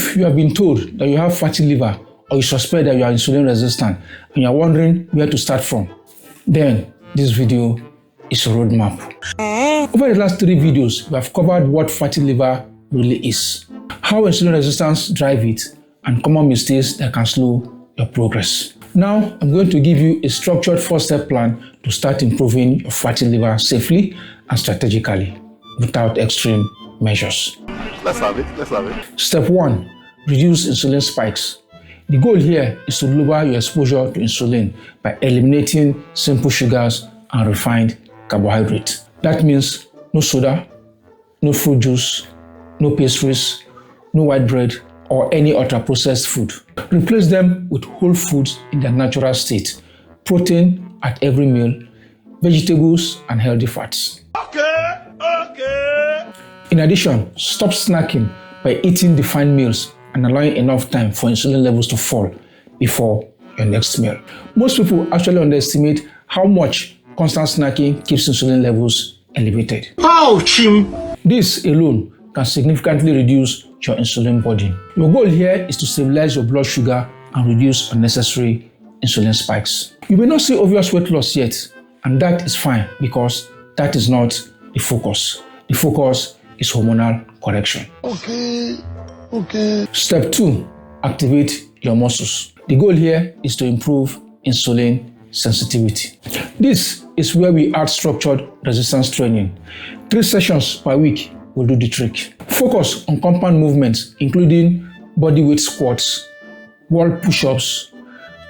If you have been told that you have fatty liver or you suspect that you are insulin resistant and you are wondering where to start from, then this video is a roadmap. Over the last 3 videos, we have covered what fatty liver really is, how insulin resistance drives it, and common mistakes that can slow your progress. Now, I'm going to give you a structured 4-step plan to start improving your fatty liver safely and strategically without extreme measures. Let's have it. Step 1. Reduce insulin spikes. The goal here is to lower your exposure to insulin by eliminating simple sugars and refined carbohydrates. That means no soda, no fruit juice, no pastries, no white bread, or any ultra-processed food. Replace them with whole foods in their natural state, protein at every meal, vegetables, and healthy fats. Okay. In addition, stop snacking by eating defined meals and allowing enough time for insulin levels to fall before your next meal. Most people actually underestimate how much constant snacking keeps insulin levels elevated. Ouch! This alone can significantly reduce your insulin burden. Your goal here is to stabilize your blood sugar and reduce unnecessary insulin spikes. You may not see obvious weight loss yet, and that is fine because that is not the focus. The focus is hormonal correction. Okay. Step 2. Activate your muscles. The goal here is to improve insulin sensitivity. This is where we add structured resistance training. 3 sessions per week will do the trick. Focus on compound movements, including body weight squats, wall push-ups,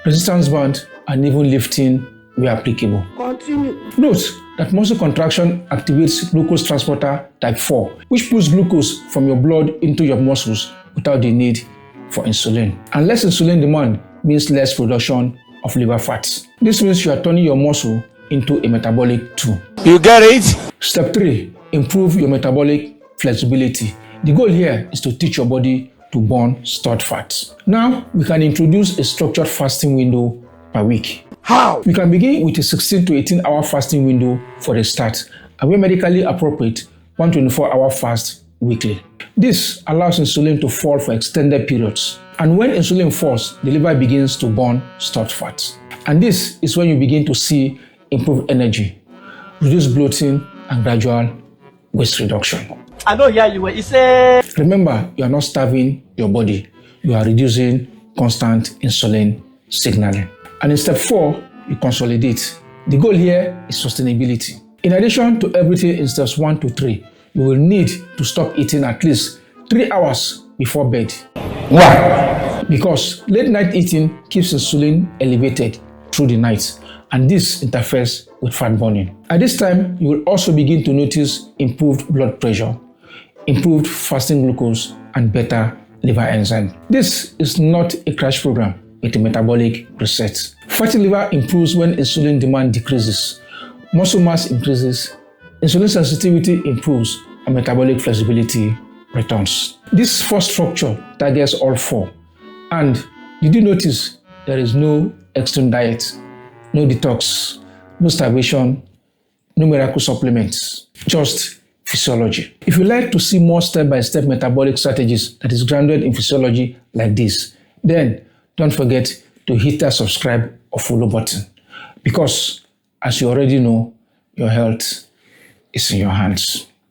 resistance band, and even lifting where applicable. Continue. Note that muscle contraction activates glucose transporter type 4, which pulls glucose from your blood into your muscles without the need for insulin. And less insulin demand means less production of liver fats. This means you are turning your muscle into a metabolic tool. You get it? Step 3. Improve your metabolic flexibility. The goal here is to teach your body to burn stored fats. Now, we can introduce a structured fasting window per week. How? We can begin with a 16 to 18 hour fasting window for a start, and where medically appropriate, 124-hour fast weekly. This allows insulin to fall for extended periods, and when insulin falls, the liver begins to burn stored fats. And this is when you begin to see improved energy, reduced bloating, and gradual waist reduction. I know here you were. He said, Remember, you are not starving your body, you are reducing constant insulin signaling. And in step 4, you consolidate. The goal here is sustainability. In addition to everything in steps 1 to 3, you will need to stop eating at least 3 hours before bed. Why? Because late night eating keeps insulin elevated through the night, and this interferes with fat burning. At this time, you will also begin to notice improved blood pressure, improved fasting glucose, and better liver enzyme. This is not a crash program, it's a metabolic reset. Fatty liver improves when insulin demand decreases, muscle mass increases, insulin sensitivity improves, and metabolic flexibility returns. This first structure targets all 4. And did you notice there is no extreme diet, no detox, no starvation, no miracle supplements, just physiology. If you like to see more step-by-step metabolic strategies that is grounded in physiology like this, then don't forget to hit that subscribe or follow button, because as you already know, your health is in your hands.